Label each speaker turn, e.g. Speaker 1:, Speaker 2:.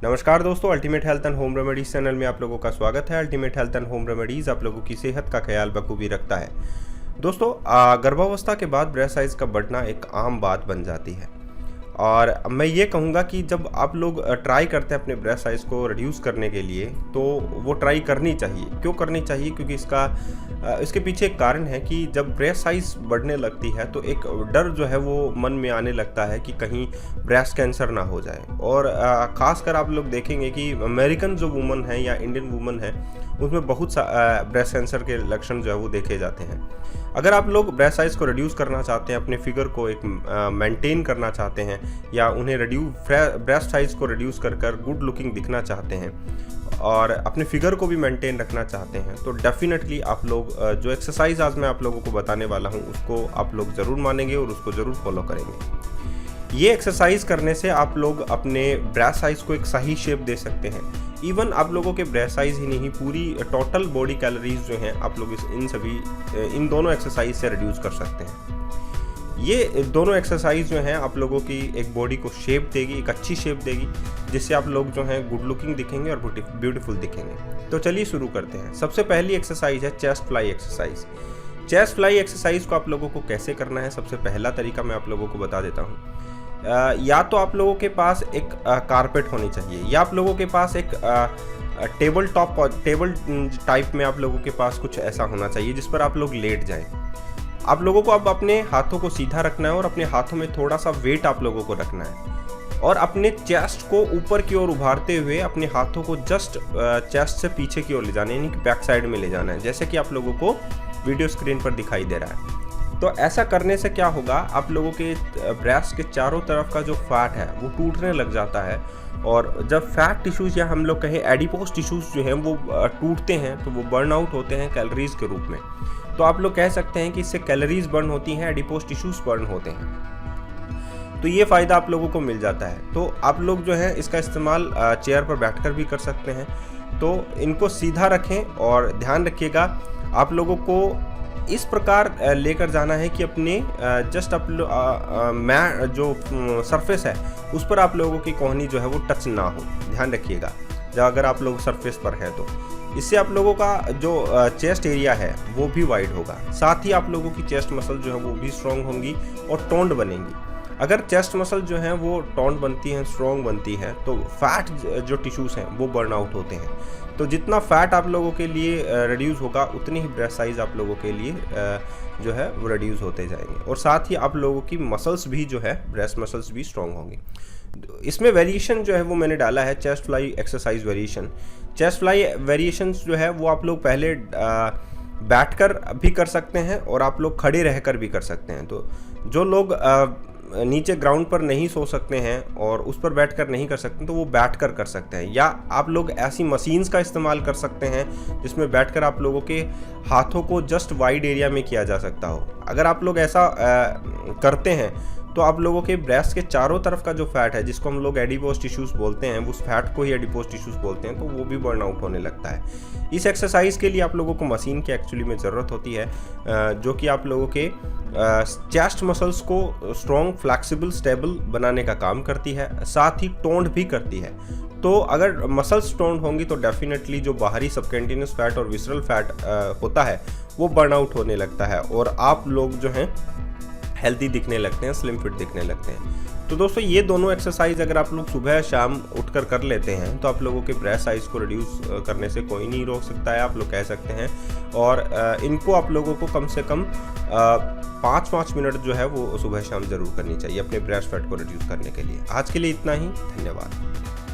Speaker 1: नमस्कार दोस्तों, ultimate health and home remedies channel में आप लोगों का स्वागत है। Ultimate health and home remedies आप लोगों की सेहत का ख्याल बखूबी रखता है। दोस्तों, गर्भावस्था के बाद ब्रेस्ट साइज का बढ़ना एक आम बात बन जाती है और मैं ये कहूँगा कि जब आप लोग ट्राई करते हैं अपने ब्रेस्ट साइज़ को रिड्यूस करने के लिए, तो वो ट्राई करनी चाहिए। क्यों करनी चाहिए? क्योंकि इसके पीछे एक कारण है कि जब ब्रेस्ट साइज़ बढ़ने लगती है तो एक डर जो है वो मन में आने लगता है कि कहीं ब्रेस्ट कैंसर ना हो जाए। और ख़ासकर आप लोग देखेंगे कि अमेरिकन जो वुमन है या इंडियन वुमन है, उसमें बहुत सा ब्रेस्ट कैंसर के लक्षण जो है वो देखे जाते हैं। अगर आप लोग ब्रेस्ट साइज़ को रिड्यूस करना चाहते हैं, अपने फिगर को एक मेंटेन करना चाहते हैं या उन्हें ब्रेस्ट साइज़ को रिड्यूस कर गुड लुकिंग दिखना चाहते हैं और अपने फिगर को भी मेंटेन रखना चाहते हैं, तो डेफिनेटली आप लोग जो एक्सरसाइज आज मैं आप लोगों को बताने वाला हूं उसको आप लोग ज़रूर मानेंगे और उसको ज़रूर फॉलो करेंगे। ये एक्सरसाइज करने से आप लोग अपने ब्रेस्ट साइज़ को एक सही शेप दे सकते हैं। इवन आप लोगों के ब्रेस्ट साइज़ ही नहीं, पूरी टोटल बॉडी कैलोरीज जो हैं आप लोग इन दोनों एक्सरसाइज से रिड्यूस कर सकते हैं। ये दोनों एक्सरसाइज जो हैं आप लोगों की एक बॉडी को शेप देगी, एक अच्छी शेप देगी, जिससे आप लोग जो हैं गुड लुकिंग दिखेंगे और ब्यूटीफुल दिखेंगे। तो चलिए शुरू करते हैं। सबसे पहली एक्सरसाइज है chest fly exercise. Chest fly exercise को आप लोगों को कैसे करना है, सबसे पहला तरीका मैं आप लोगों को बता देता हूँ। या तो आप लोगों के पास एक कारपेट होनी चाहिए, या आप लोगों के पास एक टेबल टाइप में आप लोगों के पास कुछ ऐसा होना चाहिए जिस पर आप लोग लेट जाएं। आप लोगों को अब अपने हाथों को सीधा रखना है और अपने हाथों में थोड़ा सा वेट आप लोगों को रखना है और अपने चेस्ट को ऊपर की ओर उभारते हुए अपने हाथों को जस्ट चेस्ट से पीछे की ओर ले जाना है, यानी कि बैक साइड में ले जाना है, जैसे कि आप लोगों को वीडियो स्क्रीन पर दिखाई दे रहा है। तो ऐसा करने से क्या होगा, आप लोगों के ब्रेस्ट के चारों तरफ का जो फैट है वो टूटने लग जाता है। और जब फैट टिश्यूज़ या हम लोग कहें एडिपोज टिश्यूज़ जो हैं वो टूटते हैं तो वो बर्न आउट होते हैं कैलोरीज के रूप में। तो आप लोग कह सकते हैं कि इससे कैलोरीज बर्न होती हैं, एडिपोज टिश्यूज़ बर्न होते हैं। तो ये फ़ायदा आप लोगों को मिल जाता है। तो आप लोग जो है इसका इस्तेमाल चेयर पर बैठकर भी कर सकते हैं। तो इनको सीधा रखें और ध्यान रखिएगा, आप लोगों को इस प्रकार लेकर जाना है कि अपने जस्ट जो सरफेस है उस पर आप लोगों की कोहनी जो है वो टच ना हो। ध्यान रखिएगा जब अगर आप लोग सरफेस पर है तो इससे आप लोगों का जो चेस्ट एरिया है वो भी वाइड होगा। साथ ही आप लोगों की चेस्ट मसल जो है वो भी स्ट्रॉन्ग होंगी और टोन्ड बनेंगी। अगर चेस्ट मसल जो है वो टोन्ड बनती है, स्ट्रॉन्ग बनती है, तो फैट जो टिश्यूज़ हैं वो बर्न आउट होते हैं। तो जितना फैट आप लोगों के लिए रिड्यूस होगा उतनी ही ब्रेस्ट साइज़ आप लोगों के लिए जो है वो रिड्यूस होते जाएंगे और साथ ही आप लोगों की मसल्स भी जो है बैस्ट मसल्स भी स्ट्रॉन्ग होंगी। इसमें वेरिएशन जो है वो मैंने डाला है chest fly exercise variation. Chest fly variations जो है वो आप लोग पहले बैठकर भी कर सकते हैं और आप लोग खड़े रहकर भी कर सकते हैं। तो जो लोग नीचे ग्राउंड पर नहीं सो सकते हैं और उस पर बैठकर नहीं कर सकते तो वो बैठकर कर सकते हैं, या आप लोग ऐसी मशीन्स का इस्तेमाल कर सकते हैं जिसमें बैठकर आप लोगों के हाथों को जस्ट वाइड एरिया में किया जा सकता हो। अगर आप लोग ऐसा करते हैं तो आप लोगों के ब्रेस्ट के चारों तरफ का जो फैट है, जिसको हम लोग एडिपोज टिश्यूज़ बोलते हैं, उस फैट को ही एडिपोज टिश्यूज़ बोलते हैं, तो वो भी बर्न आउट होने लगता है। इस एक्सरसाइज के लिए आप लोगों को मशीन की एक्चुअली में ज़रूरत होती है, जो कि आप लोगों के चेस्ट मसल्स को स्ट्रॉन्ग, फ्लैक्सिबल, स्टेबल बनाने का काम करती है, साथ ही टोन्ड भी करती है। तो अगर मसल्स टोन्ड होंगी तो डेफिनेटली जो बाहरी सबकैंटिनस फैट और विसरल फैट होता है वो बर्न आउट होने लगता है और आप लोग जो हैं हेल्दी दिखने लगते हैं, स्लिम फिट दिखने लगते हैं। तो दोस्तों, ये दोनों एक्सरसाइज अगर आप लोग सुबह शाम उठकर कर लेते हैं तो आप लोगों के ब्रेस्ट साइज को रिड्यूस करने से कोई नहीं रोक सकता है, आप लोग कह सकते हैं। और इनको आप लोगों को कम से कम 5-5 मिनट जो है वो सुबह शाम ज़रूर करनी चाहिए अपने ब्रेस्ट फैट को रिड्यूस करने के लिए। आज के लिए इतना ही, धन्यवाद।